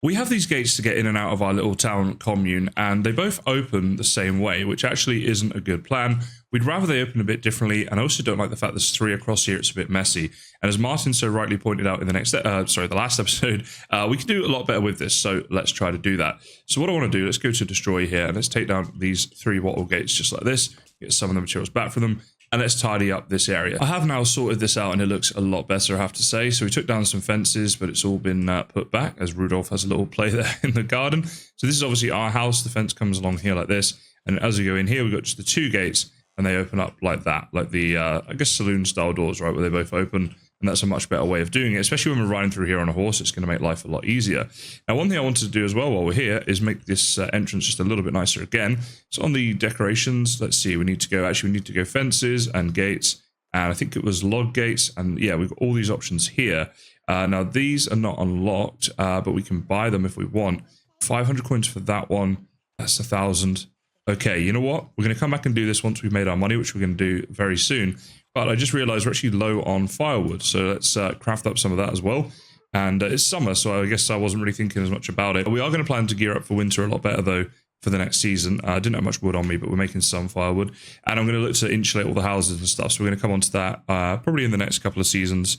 We have these gates to get in and out of our little town commune, and they both open the same way, which actually isn't a good plan. We'd rather they open a bit differently, and I also don't like the fact there's 3 across here. It's a bit messy. And as Martin so rightly pointed out in the last episode, we can do a lot better with this, so let's try to do that. So what I want to do, let's go to destroy here, and let's take down these 3 wattle gates just like this, get some of the materials back from them, and let's tidy up this area. I have now sorted this out and it looks a lot better, I have to say. So we took down some fences, but it's all been put back as Rudolph has a little play there in the garden. So this is obviously our house. The fence comes along here like this. And as we go in here, we've got just the 2 gates and they open up like that, like the, I guess, saloon style doors, right? Where they both open. And that's a much better way of doing it, especially when we're riding through here on a horse. It's going to make life a lot easier. Now, one thing I wanted to do as well while we're here is make this entrance just a little bit nicer again. So on the decorations, let's see, we need to go fences and gates, and I think it was log gates. And yeah, we've got all these options here. Now, these are not unlocked, but we can buy them if we want. 500 coins for that one. That's 1,000. Okay, you know what? We're going to come back and do this once we've made our money, which we're going to do very soon. But I just realized we're actually low on firewood, so let's craft up some of that as well. And it's summer, so I guess I wasn't really thinking as much about it. We are going to plan to gear up for winter a lot better, though, for the next season. I didn't have much wood on me, but we're making some firewood. And I'm going to look to insulate all the houses and stuff, so we're going to come on to that probably in the next couple of seasons,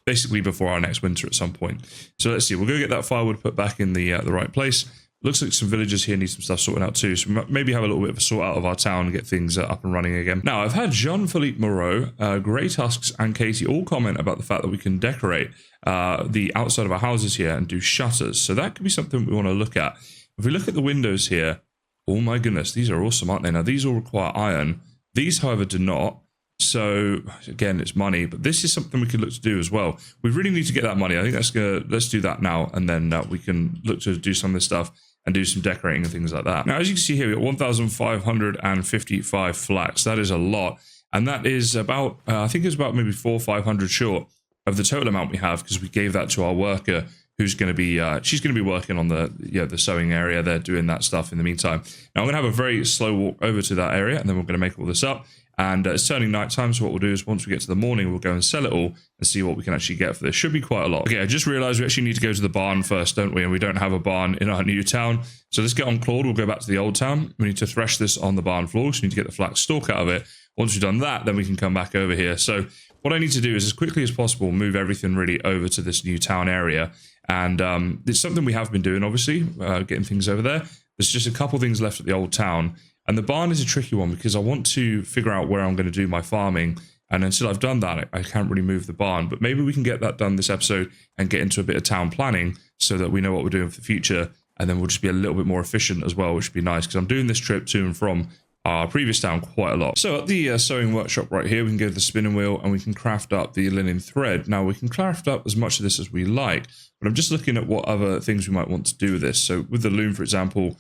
basically before our next winter at some point. So let's see, we'll go get that firewood put back in the right place. Looks like some villagers here need some stuff sorting out too, so maybe have a little bit of a sort out of our town and get things up and running again. Now, I've had Jean-Philippe Moreau, Grey Tusks, and Katie all comment about the fact that we can decorate the outside of our houses here and do shutters, so that could be something we want to look at. If we look at the windows here, oh my goodness, these are awesome, aren't they? Now, these all require iron. These, however, do not. So again, it's money, but this is something we could look to do as well. We really need to get that money. I think let's do that now, and then we can look to do some of this stuff and do some decorating and things like that. Now, as you can see here, we've got 1,555 flax. That is a lot. And that is about, I think it's about maybe 400 or 500 short of the total amount we have, because we gave that to our worker, who's going to be, she's going to be working on the sewing area. They're doing that stuff in the meantime. Now, I'm going to have a very slow walk over to that area, and then we're going to make all this up. And it's turning night time, so what we'll do is once we get to the morning, we'll go and sell it all and see what we can actually get for this. Should be quite a lot. Okay, I just realized we actually need to go to the barn first, don't we? And we don't have a barn in our new town. So let's get on Claude. We'll go back to the old town. We need to thresh this on the barn floor, so we need to get the flax stalk out of it. Once we've done that, then we can come back over here. So what I need to do is, as quickly as possible, move everything really over to this new town area. And it's something we have been doing, obviously, getting things over there. There's just a couple things left at the old town. And the barn is a tricky one because I want to figure out where I'm going to do my farming. And until I've done that, I can't really move the barn. But maybe we can get that done this episode and get into a bit of town planning so that we know what we're doing for the future. And then we'll just be a little bit more efficient as well, which would be nice, because I'm doing this trip to and from our previous town quite a lot. So at the sewing workshop right here, we can go to the spinning wheel and we can craft up the linen thread. Now, we can craft up as much of this as we like, but I'm just looking at what other things we might want to do with this. So with the loom, for example,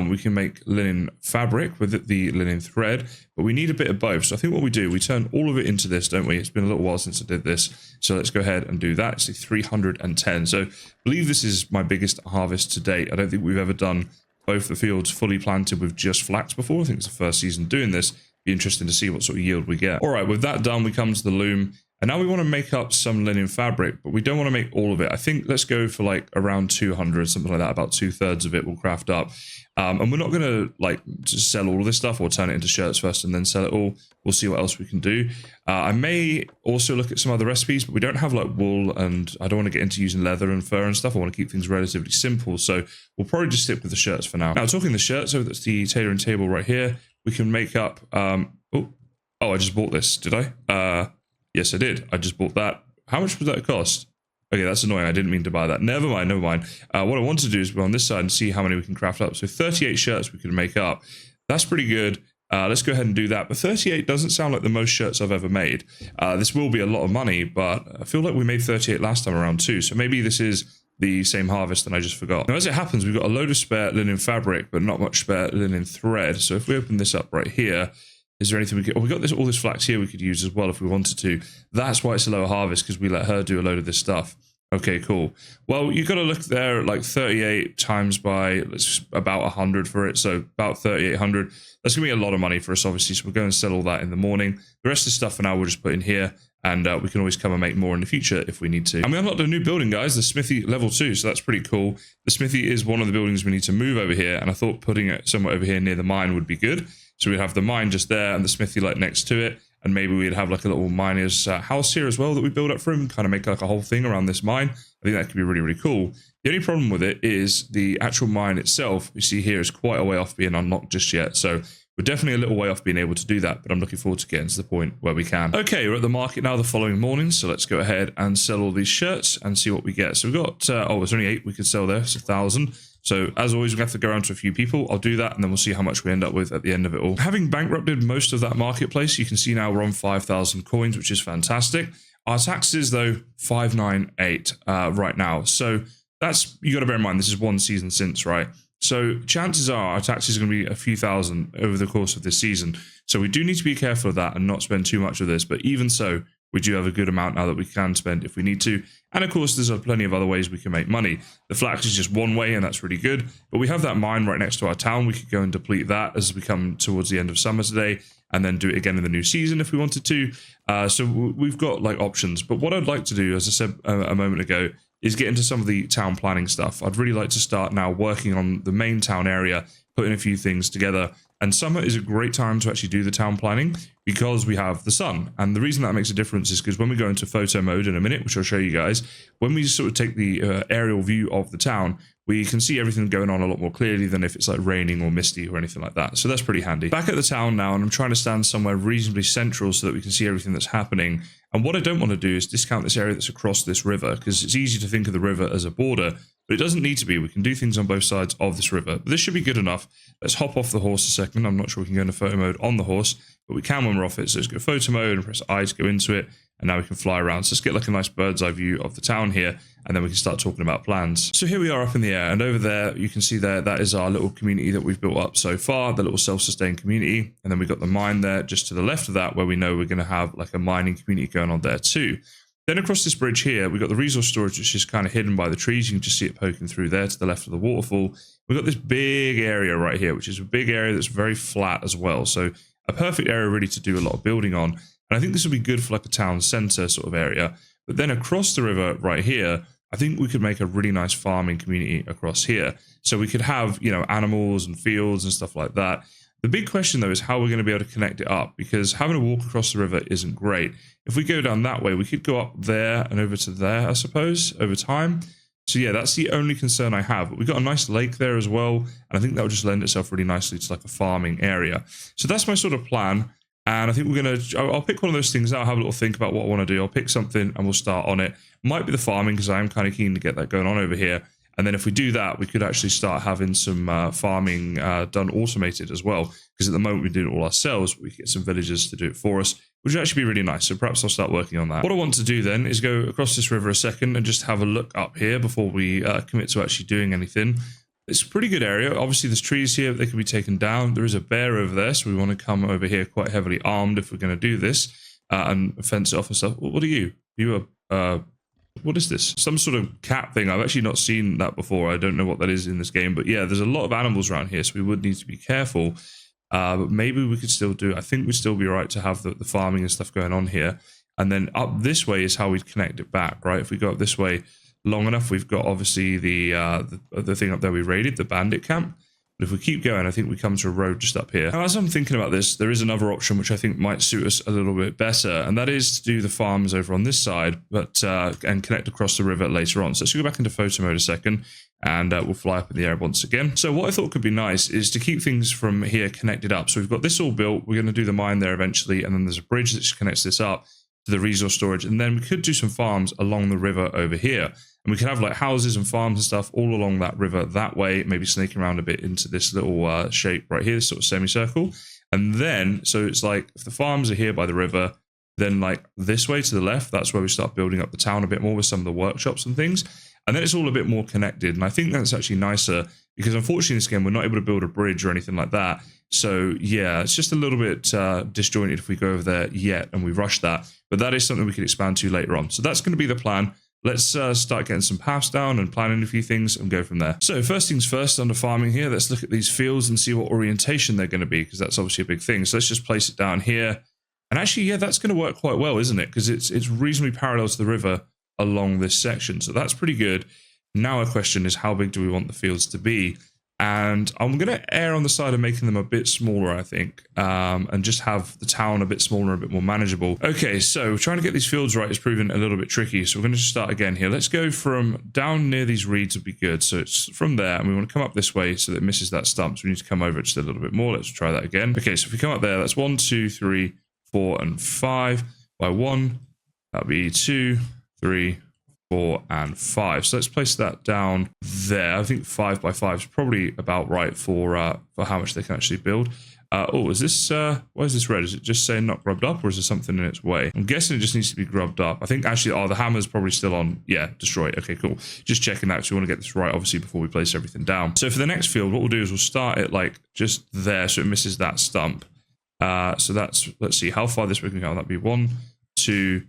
we can make linen fabric with the linen thread, but we need a bit of both. So I think what we do, we turn all of it into this, don't we? It's been a little while since I did this. So let's go ahead and do that. It's 310. So I believe this is my biggest harvest to date. I don't think we've ever done both the fields fully planted with just flax before. I think it's the first season doing this. Be interesting to see what sort of yield we get. All right, with that done, we come to the loom. And now we want to make up some linen fabric, but we don't want to make all of it. I think let's go for like around 200, something like that. About 2/3 of it we'll craft up. And we're not going to like just sell all of this stuff or turn it into shirts first and then sell it all. We'll see what else we can do. I may also look at some other recipes, but we don't have like wool, and I don't want to get into using leather and fur and stuff. I want to keep things relatively simple. So we'll probably just stick with the shirts for now. Now, talking the shirts, so that's the tailoring table right here. We can make up, I just bought this, did I? Yes, I did. I just bought that. How much would that cost? Okay, that's annoying. I didn't mean to buy that. Never mind. What I want to do is go on this side and see how many we can craft up. So 38 shirts we can make up. That's pretty good. Let's go ahead and do that. But 38 doesn't sound like the most shirts I've ever made. This will be a lot of money, but I feel like we made 38 last time around too. So maybe this is the same harvest and I just forgot. Now, as it happens, we've got a load of spare linen fabric, but not much spare linen thread. So if we open this up right here, is there anything we could... Oh, we got all this flax here we could use as well if we wanted to. That's why it's a lower harvest, because we let her do a load of this stuff. Okay, cool. Well, you got to look there at like 38 times by about 100 for it. So about 3,800. That's going to be a lot of money for us, obviously. So we're going to sell all that in the morning. The rest of the stuff for now we'll just put in here. And we can always come and make more in the future if we need to. And we unlocked a new building, guys, the smithy level 2. So that's pretty cool. The smithy is one of the buildings we need to move over here. And I thought putting it somewhere over here near the mine would be good. So we'd have the mine just there and the smithy like next to it. And maybe we'd have like a little miner's house here as well that we build up for him, kind of make like a whole thing around this mine. I think that could be really, really cool. The only problem with it is the actual mine itself, you see here, is quite a way off being unlocked just yet. So we're definitely a little way off being able to do that, but I'm looking forward to getting to the point where we can. Okay, we're at the market now the following morning, so let's go ahead and sell all these shirts and see what we get. So we've got, oh, there's only 8 we could sell there, it's 1,000. So as always, we have to go around to a few people. I'll do that, and then we'll see how much we end up with at the end of it all. Having bankrupted most of that marketplace, you can see now we're on 5,000 coins, which is fantastic. Our taxes, though, 598 right now. So that's, you got to bear in mind, this is one season since, right? So chances are our taxes are going to be a few thousand over the course of this season. So we do need to be careful of that and not spend too much of this. But even so, we do have a good amount now that we can spend if we need to. And of course, there's plenty of other ways we can make money. The flax is just one way, and that's really good. But we have that mine right next to our town. We could go and deplete that as we come towards the end of summer today, and then do it again in the new season if we wanted to. So we've got like options. But what I'd like to do, as I said a moment ago, is get into some of the town planning stuff. I'd really like to start now working on the main town area, putting a few things together. And summer is a great time to actually do the town planning because we have the sun. And the reason that makes a difference is because when we go into photo mode in a minute, which I'll show you guys, when we sort of take the aerial view of the town, we can see everything going on a lot more clearly than if it's like raining or misty or anything like that. So that's pretty handy. Back at the town now, and I'm trying to stand somewhere reasonably central so that we can see everything that's happening. And what I don't want to do is discount this area that's across this river, because it's easy to think of the river as a border, but it doesn't need to be. We can do things on both sides of this river. But this should be good enough. Let's hop off the horse a second. I'm not sure we can go into photo mode on the horse, but we can when we're off it. So let's go photo mode and press I to go into it. And now we can fly around. So let's get like a nice bird's eye view of the town here, and then we can start talking about plans. So here we are up in the air, and over there, you can see there, that is our little community that we've built up so far, the little self-sustained community. And then we've got the mine there just to the left of that, where we know we're going to have like a mining community going on there too. Then across this bridge here, we've got the resource storage, which is kind of hidden by the trees. You can just see it poking through there to the left of the waterfall. We've got this big area right here, which is a big area that's very flat as well. So a perfect area really to do a lot of building on. And I think this would be good for like a town center sort of area. But then across the river right here, I think we could make a really nice farming community across here. So we could have, you know, animals and fields and stuff like that. The big question, though, is how we're going to be able to connect it up, because having a walk across the river isn't great. If we go down that way, we could go up there and over to there, I suppose, over time. So yeah, that's the only concern I have. But we've got a nice lake there as well, and I think that would just lend itself really nicely to like a farming area. So that's my sort of plan. And I think we're going to, I'll pick one of those things now, have a little think about what I want to do. I'll pick something and we'll start on it. Might be the farming, because I am kind of keen to get that going on over here. And then if we do that, we could actually start having some farming done automated as well. Because at the moment we do it all ourselves, we get some villagers to do it for us, which would actually be really nice. So perhaps I'll start working on that. What I want to do then is go across this river a second and just have a look up here before we commit to actually doing anything. It's a pretty good area. Obviously, there's trees here, but they can be taken down. There is a bear over there, so we want to come over here quite heavily armed if we're going to do this and fence it off and stuff. What are you? You are, what is this? Some sort of cat thing. I've actually not seen that before. I don't know what that is in this game, but yeah, there's a lot of animals around here, so we would need to be careful. But maybe we could still do it. I think we'd still be right to have the farming and stuff going on here. And then up this way is how we'd connect it back, right? If we go up this way long enough, we've got obviously the thing up there we raided, the bandit camp. But if we keep going, I think we come to a road just up here. Now, as I'm thinking about this, there is another option which I think might suit us a little bit better, and that is to do the farms over on this side, but and connect across the river later on. So let's go back into photo mode a second, and we'll fly up in the air once again. So what I thought could be nice is to keep things from here connected up. So we've got this all built. We're going to do the mine there eventually, and then there's a bridge that just connects this up to the resource storage, and then we could do some farms along the river over here. And we can have like houses and farms and stuff all along that river that way, maybe snaking around a bit into this little shape right here, this sort of semicircle. And then, so it's like if the farms are here by the river, then like this way to the left, that's where we start building up the town a bit more with some of the workshops and things. And then it's all a bit more connected. And I think that's actually nicer, because unfortunately in this game, we're not able to build a bridge or anything like that. So yeah, it's just a little bit disjointed if we go over there yet and we rush that. But that is something we can expand to later on. So that's going to be the plan. let's start getting some paths down and planning a few things and go from there. So first things first, under farming here, let's look at these fields and see what orientation they're going to be, because that's obviously a big thing. So let's just place it down here. And actually, yeah, that's going to work quite well, isn't it? Because it's reasonably parallel to the river along this section. So that's pretty good. Now our question is, how big do we want the fields to be? And I'm going to err on the side of making them a bit smaller, I think, and just have the town a bit smaller, a bit more manageable. Okay, so trying to get these fields right is proving a little bit tricky. So we're going to just start again here. Let's go from down near these reeds would be good. So it's from there, and we want to come up this way so that it misses that stump. So we need to come over just a little bit more. Let's try that again. Okay, so if we come up there, that's 1, 2, 3, 4, and 5 by 1. That'll be 2, 3, 4, and 5. So let's place that down there. I think 5 by 5 is probably about right for how much they can actually build. Oh, is this why is this red? Is it just saying not grubbed up, or is there something in its way? I'm guessing it just needs to be grubbed up. I think actually, the hammer's probably still on. Yeah, destroy it. Okay, cool. Just checking that, because we want to get this right, obviously, before we place everything down. So for the next field, what we'll do is we'll start it like just there, so it misses that stump. So that's, let's see how far this we can go. That'd be 1, 2.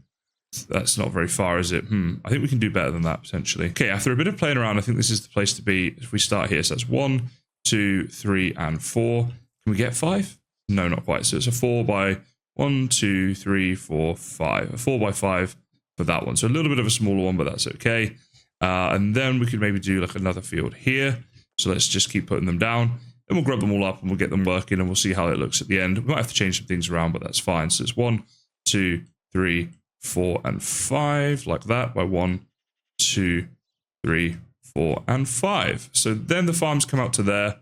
That's not very far, is it? I think we can do better than that, potentially. Okay, after a bit of playing around, I think this is the place to be if we start here. So that's 1, 2, 3, and 4. Can we get 5? No, not quite. So it's a 4 by 1, 2, 3, 4, 5. A 4 by 5 for that one. So a little bit of a smaller one, but that's okay. And then we could maybe do like another field here. So let's just keep putting them down. Then we'll grab them all up and we'll get them working, and we'll see how it looks at the end. We might have to change some things around, but that's fine. So it's 1, 2, 3, 4, and 5, like that, by 1, 2, 3, 4, and 5. So then the farms come out to there.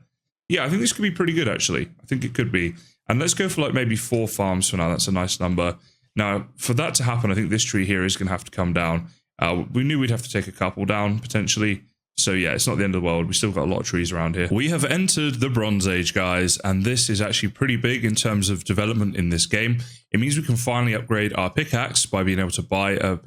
Yeah, I think this could be pretty good, actually. I think it could be. And let's go for like maybe 4 farms for now. That's a nice number. Now, for that to happen, I think this tree here is going to have to come down. We knew we'd have to take a couple down, potentially. So yeah, it's not the end of the world. We still got a lot of trees around here. We have entered the Bronze Age, guys, and this is actually pretty big in terms of development in this game. It means we can finally upgrade our pickaxe by being able to buy a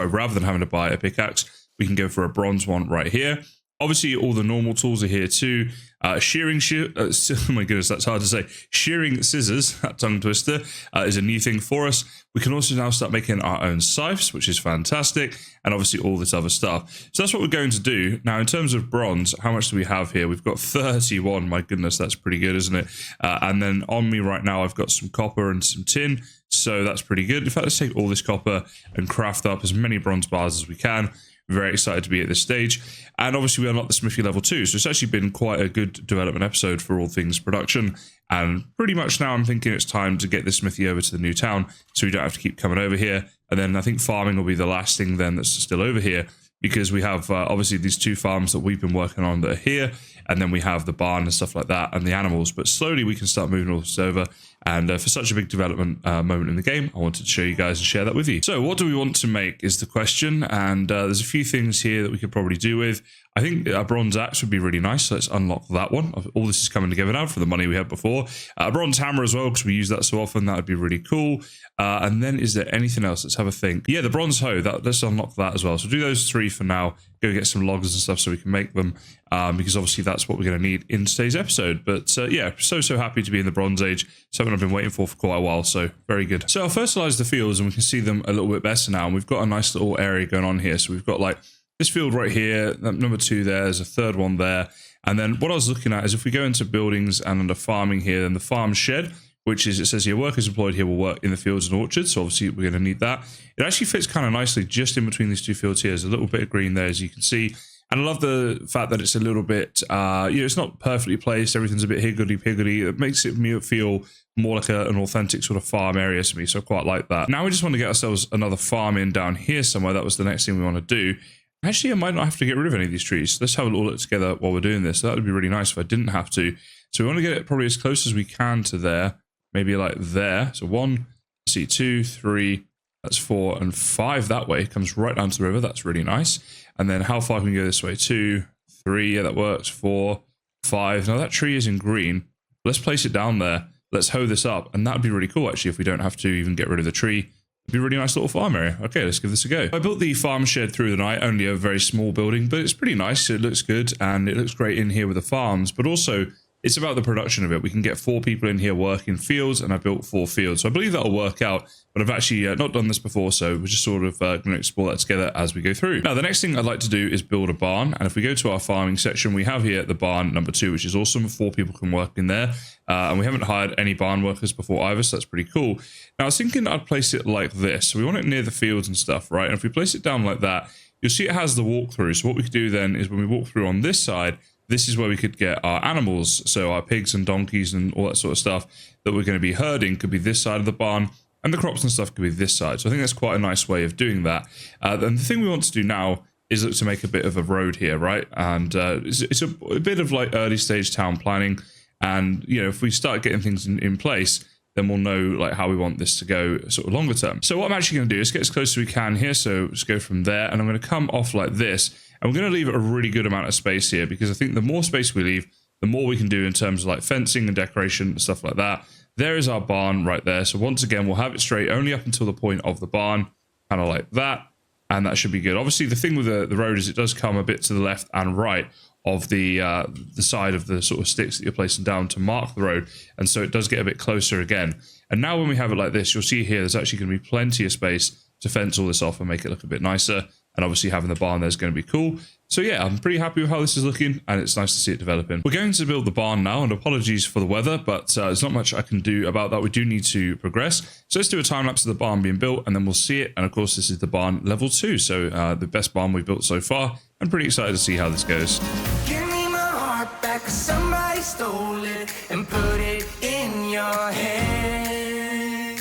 rather than having to buy a pickaxe, we can go for a bronze one right here. Obviously, all the normal tools are here too. Oh my goodness, that's hard to say. Shearing scissors, that tongue twister, is a new thing for us. We can also now start making our own scythes, which is fantastic, and obviously all this other stuff. So that's what we're going to do. Now, in terms of bronze, how much do we have here? We've got 31. My goodness, that's pretty good, isn't it? And then on me right now, I've got some copper and some tin, so that's pretty good. In fact, let's take all this copper and craft up as many bronze bars as we can. Very excited to be at this stage, and obviously we unlocked the smithy level 2, so it's actually been quite a good development episode for all things production, and pretty much now I'm thinking it's time to get this smithy over to the new town so we don't have to keep coming over here. And then I think farming will be the last thing then that's still over here, because we have obviously these 2 farms that we've been working on that are here, and then we have the barn and stuff like that and the animals, but slowly we can start moving all this over. And for such a big development moment in the game, I wanted to show you guys and share that with you. So what do we want to make is the question, and there's a few things here that we could probably do with. I think a bronze axe would be really nice, so let's unlock that one. All this is coming together now for the money we had before. A bronze hammer as well, because we use that so often. That would be really cool. And then is there anything else? Let's have a think. Yeah, the bronze hoe, let's unlock that as well. So do those 3 for now. Go get some logs and stuff so we can make them, because obviously that's what we're going to need in today's episode. But yeah, so happy to be in the Bronze Age. Something I've been waiting for quite a while, so very good. So I'll fertilize the fields and we can see them a little bit better now. And we've got a nice little area going on here. So we've got like this field right here, number 2 there, there's a 3rd one there. And then what I was looking at is if we go into buildings and under farming here, then the farm shed, which is, it says here, workers employed here will work in the fields and orchards. So obviously we're going to need that. It actually fits kind of nicely just in between these 2 fields here. There's a little bit of green there, as you can see. And I love the fact that it's a little bit, it's not perfectly placed. Everything's a bit higgledy-piggledy. It makes it feel more like an authentic sort of farm area to me. So I quite like that. Now we just want to get ourselves another farm in down here somewhere. That was the next thing we want to do. Actually, I might not have to get rid of any of these trees. Let's have a little look together while we're doing this. So that would be really nice if I didn't have to. So we want to get it probably as close as we can to there. Maybe like there. So 1, see 2, 3, that's 4, and 5 that way. Comes right down to the river. That's really nice. And then how far can we go this way? 2, 3, yeah, that works. 4, 5. Now that tree is in green. Let's place it down there. Let's hoe this up. And that would be really cool, actually, if we don't have to even get rid of the tree. It'd be a really nice little farm area. Okay, let's give this a go. I built the farm shed through the night, only a very small building, but it's pretty nice. It looks good, and it looks great in here with the farms, but also It's about the production of it. We can get 4 people in here working fields, and I built 4 fields. So I believe that'll work out, but I've actually not done this before, so we're just sort of going to explore that together as we go through. Now, the next thing I'd like to do is build a barn, and if we go to our farming section, we have here the barn number 2, which is awesome. 4 people can work in there, and we haven't hired any barn workers before either, so that's pretty cool. Now, I was thinking I'd place it like this. So we want it near the fields and stuff, right? And if we place it down like that, you'll see it has the walkthrough. So what we could do then is when we walk through on this side, this is where we could get our animals. So our pigs and donkeys and all that sort of stuff that we're going to be herding could be this side of the barn, and the crops and stuff could be this side. So I think that's quite a nice way of doing that. And the thing we want to do now is look to make a bit of a road here, right? And it's a bit of like early stage town planning. And, you know, if we start getting things in place, then we'll know like how we want this to go sort of longer term. So what I'm actually going to do is get as close as we can here. So let's go from there, and I'm going to come off like this. And we're going to leave a really good amount of space here, because I think the more space we leave, the more we can do in terms of like fencing and decoration and stuff like that. There is our barn right there. So once again, we'll have it straight only up until the point of the barn, kind of like that. And that should be good. Obviously, the thing with the road is it does come a bit to the left and right of the side of the sort of sticks that you're placing down to mark the road. And so it does get a bit closer again. And now when we have it like this, you'll see here, there's actually going to be plenty of space to fence all this off and make it look a bit nicer. And obviously having the barn there is going to be cool. So yeah, I'm pretty happy with how this is looking, and it's nice to see it developing. We're going to build the barn now, and apologies for the weather, but there's not much I can do about that. We do need to progress. So let's do a time lapse of the barn being built, and then we'll see it. And of course, this is the barn level 2. So the best barn we've built so far. I'm pretty excited to see how this goes. Give me my heart back, 'cause somebody stole it and put it in your head.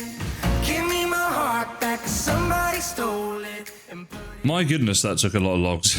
Give me my heart back, 'cause somebody stole it and put it. My goodness, that took a lot of logs,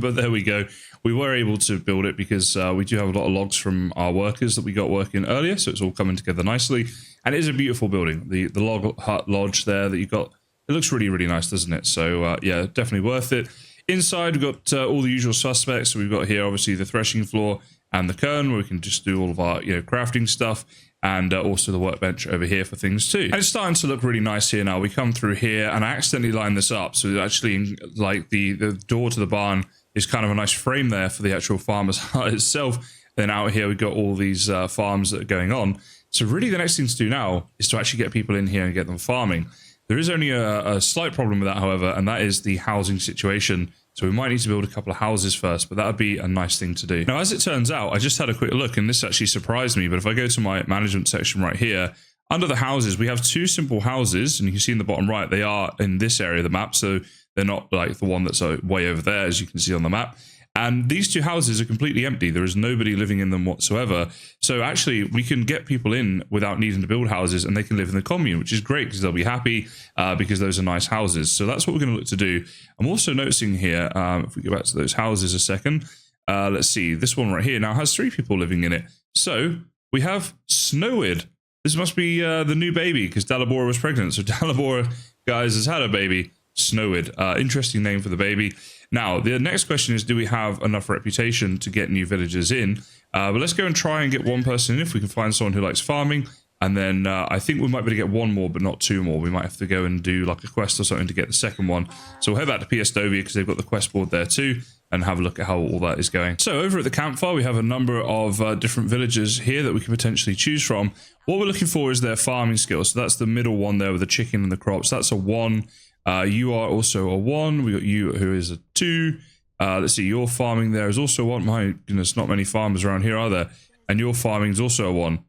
but there we go. We were able to build it because we do have a lot of logs from our workers that we got working earlier, so it's all coming together nicely. And it is a beautiful building. The log hut lodge there that you got, it looks really, really nice, doesn't it? So yeah, definitely worth it. Inside, we've got all the usual suspects. So we've got here, obviously, the threshing floor and the cairn, where we can just do all of our crafting stuff. And also the workbench over here for things too. And it's starting to look really nice here now. We come through here, and I accidentally lined this up. So actually, like the door to the barn is kind of a nice frame there for the actual farmer's hut itself. Then out here, we've got all these farms that are going on. So really the next thing to do now is to actually get people in here and get them farming. There is only a slight problem with that, however, and that is the housing situation. So we might need to build a couple of houses first, but that would be a nice thing to do. Now, as it turns out, I just had a quick look, and this actually surprised me. But if I go to my management section right here, under the houses, we have 2 simple houses, and you can see in the bottom right, they are in this area of the map. So they're not like the one that's way over there, as you can see on the map. And these 2 houses are completely empty. There is nobody living in them whatsoever. So actually, we can get people in without needing to build houses, and they can live in the commune, which is great because they'll be happy because those are nice houses. So that's what we're going to look to do. I'm also noticing here, if we go back to those houses a second, let's see, this one right here now has 3 people living in it. So we have Snowid. This must be the new baby because Dalibora was pregnant. So Dalibora, guys, has had a baby. Snowid. Interesting name for the baby. Now, the next question is, do we have enough reputation to get new villagers in? But let's go and try and get one person in if we can find someone who likes farming. And then I think we might be able to get 1 more, but not 2 more. We might have to go and do like a quest or something to get the second one. So we'll head back to PS Dovia because they've got the quest board there too, and have a look at how all that is going. So over at the campfire, we have a number of different villagers here that we can potentially choose from. What we're looking for is their farming skills. So that's the middle one there with the chicken and the crops. That's a 1. You are also a 1. We got you who is a 2. Let's see, your farming there is also 1. My goodness, not many farmers around here, are there? And your farming is also a 1.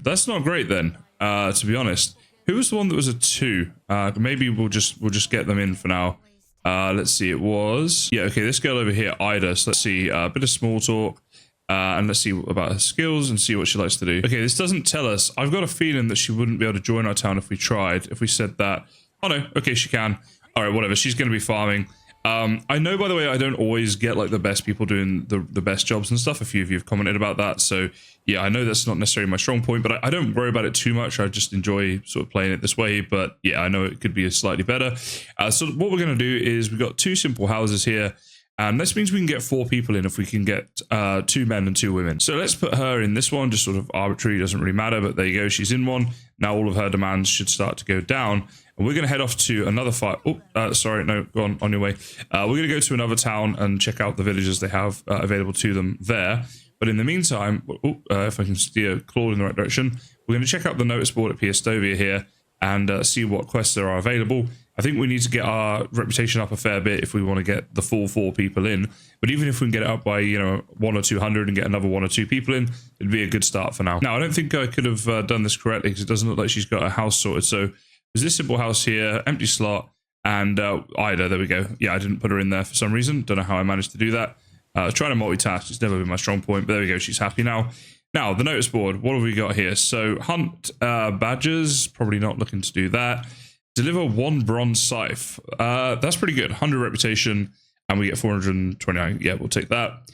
That's not great then, to be honest. Who was the one that was a 2? Maybe we'll just get them in for now. Let's see, it was... Yeah, okay, this girl over here, Ida. So let's see, a bit of small talk. And let's see about her skills and see what she likes to do. Okay, this doesn't tell us. I've got a feeling that she wouldn't be able to join our town if we tried, if we said that. Oh no, okay, she can. All right, whatever, she's going to be farming. I know, by the way, I don't always get like the best people doing the best jobs and stuff. A few of you have commented about that. So yeah, I know that's not necessarily my strong point, but I don't worry about it too much. I just enjoy sort of playing it this way. But yeah, I know it could be slightly better. So what we're going to do is we've got 2 simple houses here. And this means we can get 4 people in if we can get 2 men and 2 women. So let's put her in this one, just sort of arbitrary, doesn't really matter, but there you go, she's in one. Now all of her demands should start to go down. And we're going to head off to another fight. Oh, sorry, no, go on your way. We're going to go to another town and check out the villages they have available to them there. But in the meantime, if I can steer Claude in the right direction, we're going to check out the notice board at Piestovia here and see what quests there are available. I think we need to get our reputation up a fair bit if we want to get the full 4 people in. But even if we can get it up by, 1 or 200 and get another 1 or 2 people in, it'd be a good start for now. Now, I don't think I could have done this correctly because it doesn't look like she's got a house sorted. So there's this simple house here, empty slot, and Ida, there we go. Yeah, I didn't put her in there for some reason. Don't know how I managed to do that. Trying to multitask, it's never been my strong point, but there we go, she's happy now. Now, the notice board, what have we got here? So, hunt badgers, probably not looking to do that. Deliver 1 bronze scythe. That's pretty good, 100 reputation, and we get 429. Yeah, we'll take that.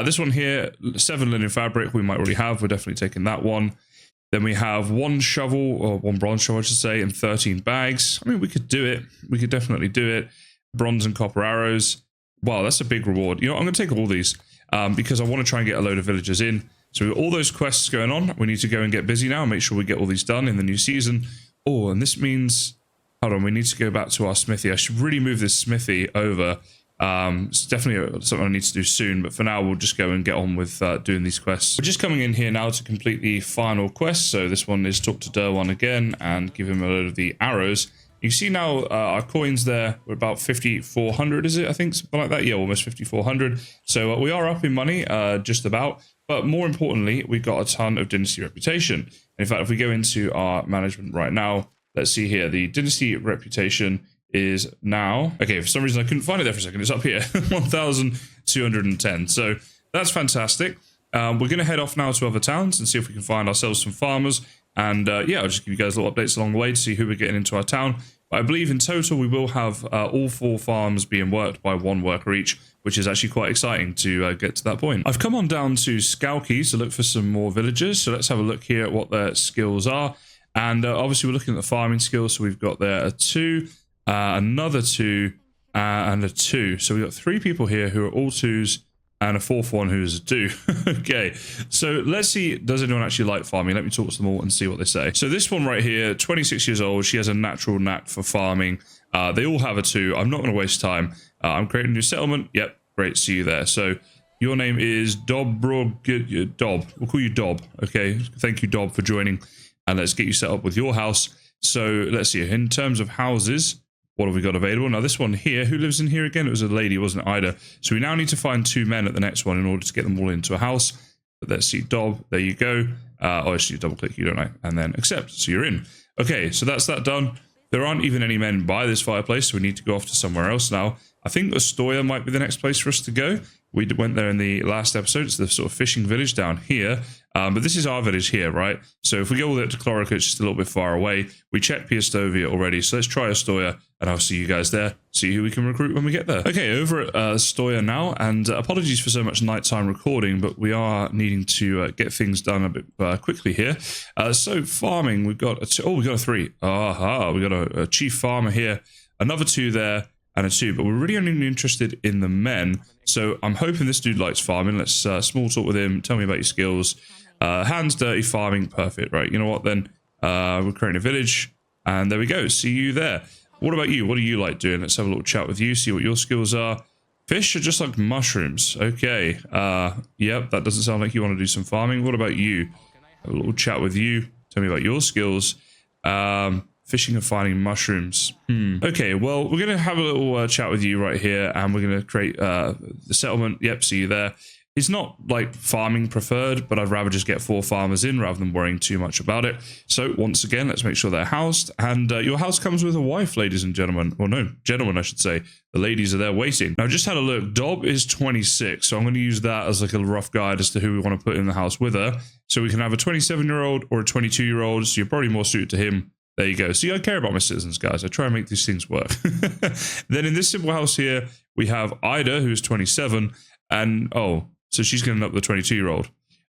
This one here, 7 linen fabric, we might already have. We're definitely taking that one. Then we have 1 shovel, or 1 bronze shovel, I should say, and 13 bags. I mean, we could do it. We could definitely do it. Bronze and copper arrows. Wow, that's a big reward. I'm going to take all these because I want to try and get a load of villagers in. So we've got all those quests going on. We need to go and get busy now and make sure we get all these done in the new season. Oh, and this means... Hold on, we need to go back to our smithy. I should really move this smithy over. It's definitely something I need to do soon, but for now we'll just go and get on with doing these quests. We're just coming in here now to complete the final quest. So this one is talk to Derwan again and give him a load of the arrows. You see now our coins there, we're about 5,400, is it? I think something like that. Yeah, almost 5,400. So we are up in money, just about. But more importantly, we've got a ton of Dynasty reputation. In fact, if we go into our management right now, let's see here. The Dynasty reputation is now... Okay, for some reason I couldn't find it there for a second. It's up here, 1,210. So that's fantastic. We're going to head off now to other towns and see if we can find ourselves some farmers. And yeah, I'll just give you guys little updates along the way to see who we're getting into our town. But I believe in total we will have all 4 farms being worked by 1 worker each, which is actually quite exciting to get to that point. I've come on down to Skalki to look for some more villagers. So let's have a look here at what their skills are. And obviously we're looking at the farming skills. So we've got there a 2, another 2, and a 2. So we've got 3 people here who are all 2s. And a 4th one who is a 2. Okay, so let's see, does anyone actually like farming? Let me talk to them all and see what they say. So this one right here, 26 years old, she has a natural knack for farming. They all have a 2. I'm not going to waste time. I'm creating a new settlement. Yep, great, see you there. So your name is Dob. We'll call you Dob, okay? Thank you, Dob, for joining. And let's get you set up with your house. So let's see, in terms of houses, what have we got available? Now, this one here, who lives in here again? It was a lady, wasn't it, Ida? So we now need to find 2 men at the next one in order to get them all into a house. But let's see, Dob, there you go. Oh, actually, double click you, don't I? And then accept, so you're in. Okay, so that's that done. There aren't even any men by this fireplace, so we need to go off to somewhere else now. I think Astoya might be the next place for us to go. We went there in the last episode. It's the sort of fishing village down here. But this is our village here, right? So if we go all the way up to Clorica, it's just a little bit far away. We checked Piestovia already, so let's try Astoya, and I'll see you guys there. See who we can recruit when we get there. Okay, over at Astoya now, and apologies for so much nighttime recording, but we are needing to get things done a bit quickly here. So farming, we've got we got a 3. Aha, we got a chief farmer here, another 2 there, and a 2, but we're really only interested in the men. So I'm hoping this dude likes farming. Let's small talk with him. Tell me about your skills. Hands dirty, farming, perfect. Right, you know what then? We're creating a village, and there we go. See you there. What about you? What do you like doing? Let's have a little chat with you, see what your skills are. Fish are just like mushrooms. Okay. Yep, that doesn't sound like you want to do some farming. What about you? Have a little chat with you. Tell me about your skills. Fishing and finding mushrooms. Okay, well, we're going to have a little chat with you right here, and we're going to create the settlement. Yep, see you there. It's not like farming preferred, but I'd rather just get 4 farmers in rather than worrying too much about it. So once again, let's make sure they're housed. And your house comes with a wife, ladies and gentlemen. Well, no, gentlemen, I should say. The ladies are there waiting. Now, I just had a look. Dob is 26, so I'm going to use that as like a rough guide as to who we want to put in the house with her. So we can have a 27-year-old or a 22-year-old, so you're probably more suited to him. There you go. See, I care about my citizens, guys. I try and make these things work. Then in this simple house here, we have Ida, who's 27, and so she's getting up the 22-year-old.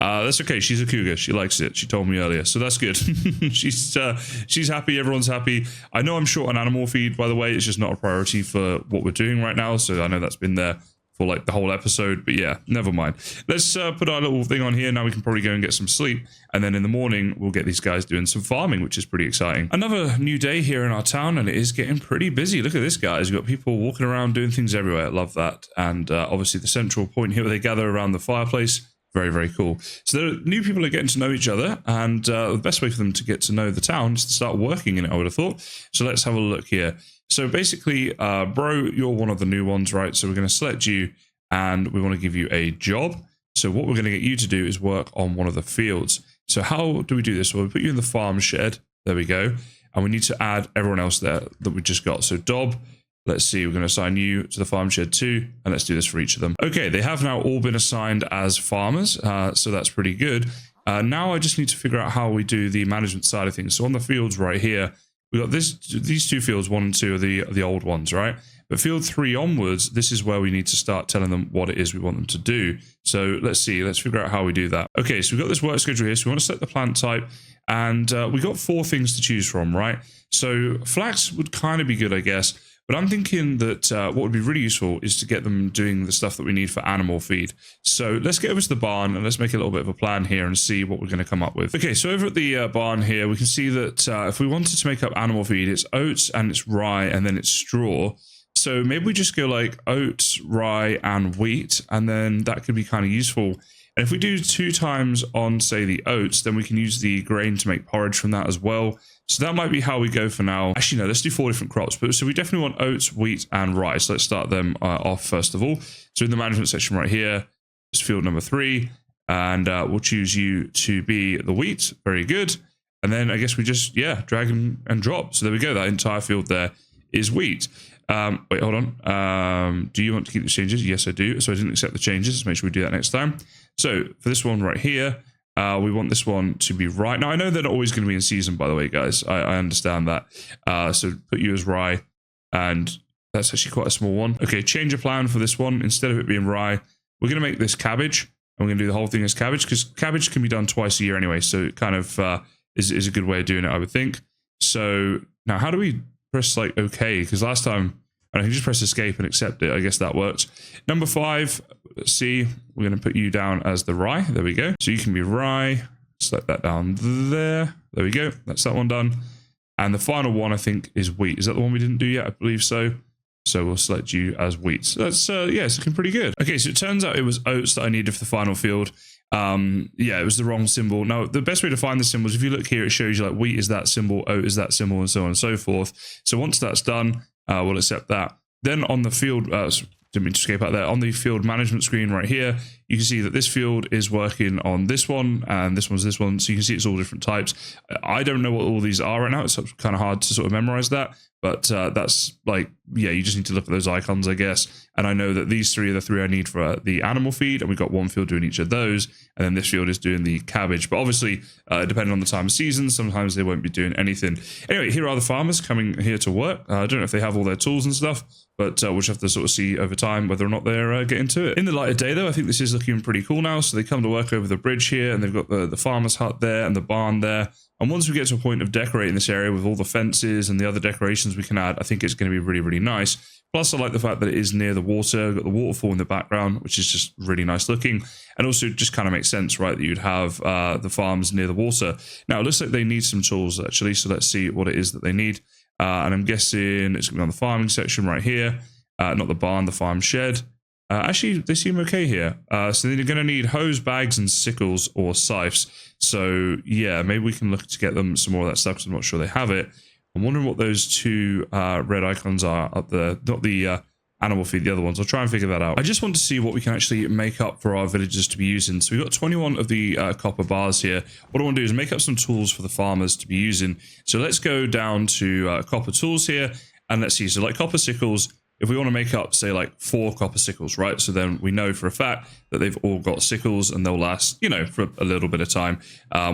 That's okay. She's a cougar. She likes it. She told me earlier, so that's good. She's happy. Everyone's happy. I know I'm short on animal feed, by the way. It's just not a priority for what we're doing right now, so I know that's been there for like the whole episode, but yeah, never mind. Let's put our little thing on here. Now we can probably go and get some sleep, and then in the morning we'll get these guys doing some farming, which is pretty exciting. Another new day here in our town, and it is getting pretty busy. Look at this, guys. We've got people walking around doing things everywhere. I love that. And obviously the central point here where they gather around the fireplace Very, very cool. So the new people are getting to know each other, and the best way for them to get to know the town is to start working in it, I would have thought. So let's have a look here. So basically, bro, you're one of the new ones, right? So we're going to select you, and we want to give you a job. So what we're going to get you to do is work on one of the fields. So how do we do this? Well, we put you in the farm shed. There we go. And we need to add everyone else there that we just got. So Dob, let's see, we're going to assign you to the farm shed too, and let's do this for each of them. Okay, they have now all been assigned as farmers, so that's pretty good. Now I just need to figure out how we do the management side of things. So on the fields right here, we got these two fields, 1 and 2 are the old ones, right? But field 3 onwards, this is where we need to start telling them what it is we want them to do. So let's see, let's figure out how we do that. Okay, so we've got this work schedule here. So we want to select the plant type, and we got 4 things to choose from, right? So flax would kind of be good, I guess. But I'm thinking that what would be really useful is to get them doing the stuff that we need for animal feed. So let's get over to the barn and let's make a little bit of a plan here and see what we're going to come up with. Okay, so over at the barn here, we can see that if we wanted to make up animal feed, it's oats and it's rye and then it's straw. So maybe we just go like oats, rye and wheat, and then that could be kind of useful. And if we do 2 times on, say, the oats, then we can use the grain to make porridge from that as well. So that might be how we go for now. Actually, no, let's do 4 different crops. But so we definitely want oats, wheat, and rye. So let's start them off first of all. So in the management section right here, it's field number 3. And we'll choose you to be the wheat. Very good. And then I guess we just, drag and drop. So there we go. That entire field there is wheat. Wait, hold on. Do you want to keep the changes? Yes, I do. So I didn't accept the changes. Let's make sure we do that next time. So for this one right here, we want this one to be rye. Now, I know they're not always going to be in season, by the way, guys. I understand that. So put you as rye, and that's actually quite a small one. Okay, change of plan for this one. Instead of it being rye, we're going to make this cabbage. And we're going to do the whole thing as cabbage, because cabbage can be done twice a year anyway. So it kind of is a good way of doing it, I would think. So now how do we press like OK? Because last time I can just press escape and accept it. I guess that works. Number 5, let's see. We're going to put you down as the rye. There we go. So you can be rye. Select that down there. There we go. That's that one done. And the final one, I think, is wheat. Is that the one we didn't do yet? I believe so. So we'll select you as wheat. So that's, it's looking pretty good. Okay, so it turns out it was oats that I needed for the final field. It was the wrong symbol. Now, the best way to find the symbols, if you look here, it shows you like wheat is that symbol, oat is that symbol, and so on and so forth. So once that's done, we'll accept that. Then on the field, didn't mean to escape out there. On the field management screen right here, you can see that this field is working on this one, and this one's this one. So you can see it's all different types. I don't know what all these are right now. It's kind of hard to sort of memorize that. But that's like, you just need to look at those icons, I guess. And I know that these 3 are the 3 I need for the animal feed. And we've got 1 field doing each of those. And then this field is doing the cabbage. But obviously, depending on the time of season, sometimes they won't be doing anything. Anyway, here are the farmers coming here to work. I don't know if they have all their tools and stuff, but we'll just have to sort of see over time whether or not they're getting to it. In the light of day, though, I think this is looking pretty cool now. So they come to work over the bridge here, and they've got the farmer's hut there and the barn there. And once we get to a point of decorating this area with all the fences and the other decorations we can add, I think it's going to be really, really nice. Plus, I like the fact that it is near the water. We've got the waterfall in the background, which is just really nice looking. And also it just kind of makes sense, right, that you'd have the farms near the water. Now, it looks like they need some tools, actually. So let's see what it is that they need. And I'm guessing it's going to be on the farming section right here. Not the barn, the farm shed. Actually, they seem okay here. So they're going to need hose, bags, and sickles or scythes. So, maybe we can look to get them some more of that stuff, because I'm not sure they have it. I'm wondering what those 2 red icons are up there. Not the animal feed, the other ones. I'll try and figure that out. I just want to see what we can actually make up for our villagers to be using. So we've got 21 of the copper bars here. What I want to do is make up some tools for the farmers to be using. So let's go down to copper tools here. And let's see. So like copper sickles, if we want to make up, say, like 4 copper sickles, right? So then we know for a fact that they've all got sickles and they'll last, for a little bit of time.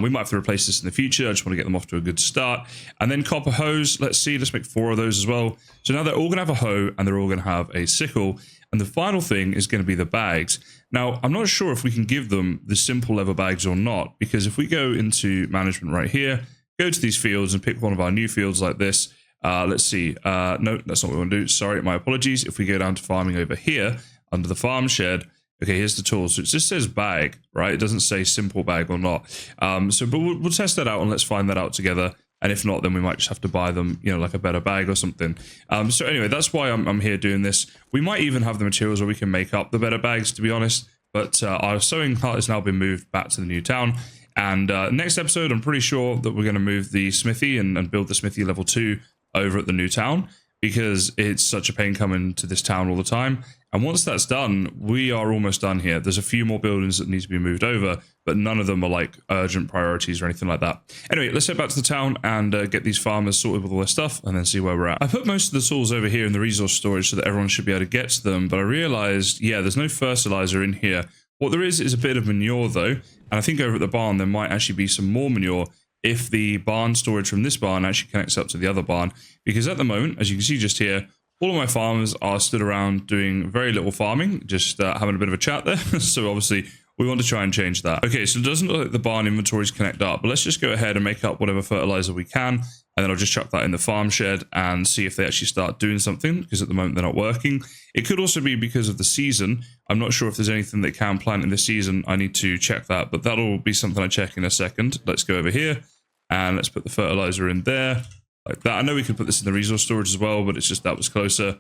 We might have to replace this in the future. I just want to get them off to a good start. And then copper hose, let's make 4 of those as well. So now they're all going to have a hoe and they're all going to have a sickle. And the final thing is going to be the bags. Now, I'm not sure if we can give them the simple leather bags or not, because if we go into management right here, go to these fields and pick one of our new fields like this, let's see. No, that's not what we want to do. Sorry, my apologies. If we go down to farming over here under the farm shed, okay, here's the tool. So it just says bag, right? It doesn't say simple bag or not. But we'll test that out and let's find that out together. And if not, then we might just have to buy them, like a better bag or something. So anyway, that's why I'm here doing this. We might even have the materials where we can make up the better bags, to be honest. But our sewing hut has now been moved back to the new town. And next episode, I'm pretty sure that we're going to move the smithy and build the smithy level 2 over at the new town, because it's such a pain coming to this town all the time. And once that's done, we are almost done here. There's a few more buildings that need to be moved over, but none of them are like urgent priorities or anything like that. Anyway, let's head back to the town and get these farmers sorted with all their stuff and then see where we're at. I put most of the tools over here in the resource storage so that everyone should be able to get to them, but I realized, yeah, there's no fertilizer in here. What there is a bit of manure though, and I think over at the barn there might actually be some more manure if the barn storage from this barn actually connects up to the other barn, because at the moment, as you can see just here, all of my farmers are stood around doing very little farming, just having a bit of a chat there. So obviously we want to try and change that. Okay, so it doesn't look like the barn inventories connect up, but let's just go ahead and make up whatever fertilizer we can, and then I'll just chuck that in the farm shed and see if they actually start doing something, because at the moment they're not working. It could also be because of the season. I'm not sure if there's anything they can plant in this season. I need to check that, but that'll be something I check in a second. Let's go over here and let's put the fertilizer in there. Like that. I know we could put this in the resource storage as well, but it's just that was closer.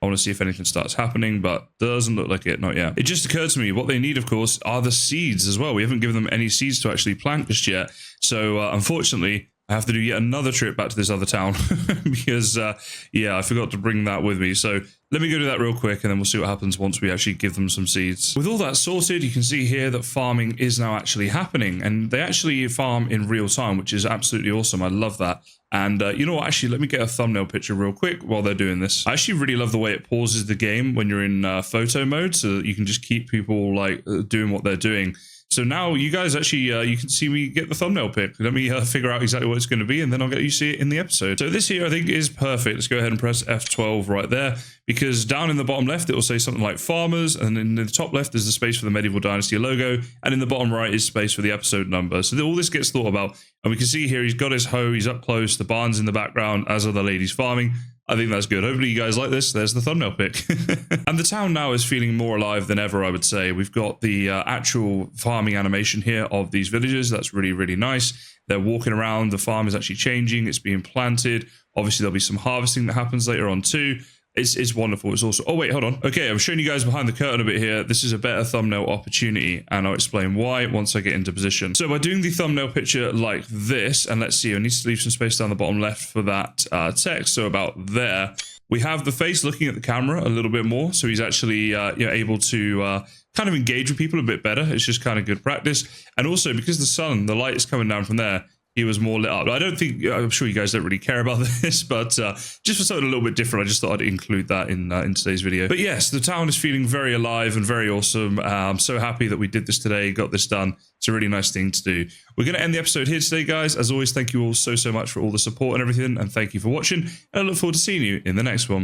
I want to see if anything starts happening, but doesn't look like it, not yet. It just occurred to me, what they need, of course, are the seeds as well. We haven't given them any seeds to actually plant just yet. So unfortunately, I have to do yet another trip back to this other town because, yeah, I forgot to bring that with me. So let me go do that real quick and then we'll see what happens once we actually give them some seeds. With all that sorted, you can see here that farming is now actually happening, and they actually farm in real time, which is absolutely awesome. I love that. And you know what, actually, let me get a thumbnail picture real quick while they're doing this. I actually really love the way it pauses the game when you're in photo mode, so that you can just keep people like doing what they're doing. So now you guys actually, you can see me get the thumbnail pick. Let me figure out exactly what it's going to be, and then I'll get you to see it in the episode. So this here, I think, is perfect. Let's go ahead and press F12 right there, because down in the bottom left, it will say something like farmers, and in the top left is the space for the Medieval Dynasty logo, and in the bottom right is space for the episode number. So all this gets thought about, and we can see here he's got his hoe, he's up close, the barn's in the background, as are the ladies farming. I think that's good. Hopefully you guys like this. There's the thumbnail pick. And the town now is feeling more alive than ever, I would say. We've got the actual farming animation here of these villagers. That's really, really nice. They're walking around. The farm is actually changing. It's being planted. Obviously, there'll be some harvesting that happens later on too. It's wonderful. It's also... Oh, wait, hold on. Okay, I'm showing you guys behind the curtain a bit here. This is a better thumbnail opportunity, and I'll explain why once I get into position. So by doing the thumbnail picture like this, and let's see, I need to leave some space down the bottom left for that text, so about there, we have the face looking at the camera a little bit more, so he's actually you know, able to kind of engage with people a bit better. It's just kind of good practice. And also, because the sun, the light is coming down from there, he was more lit up. I don't think, I'm sure you guys don't really care about this, but just for something a little bit different, I just thought I'd include that in today's video. But yes, the town is feeling very alive and very awesome. I'm so happy that we did this today, got this done. It's a really nice thing to do. We're going to end the episode here today, guys. As always, thank you all so much for all the support and everything, and thank you for watching, and I look forward to seeing you in the next one.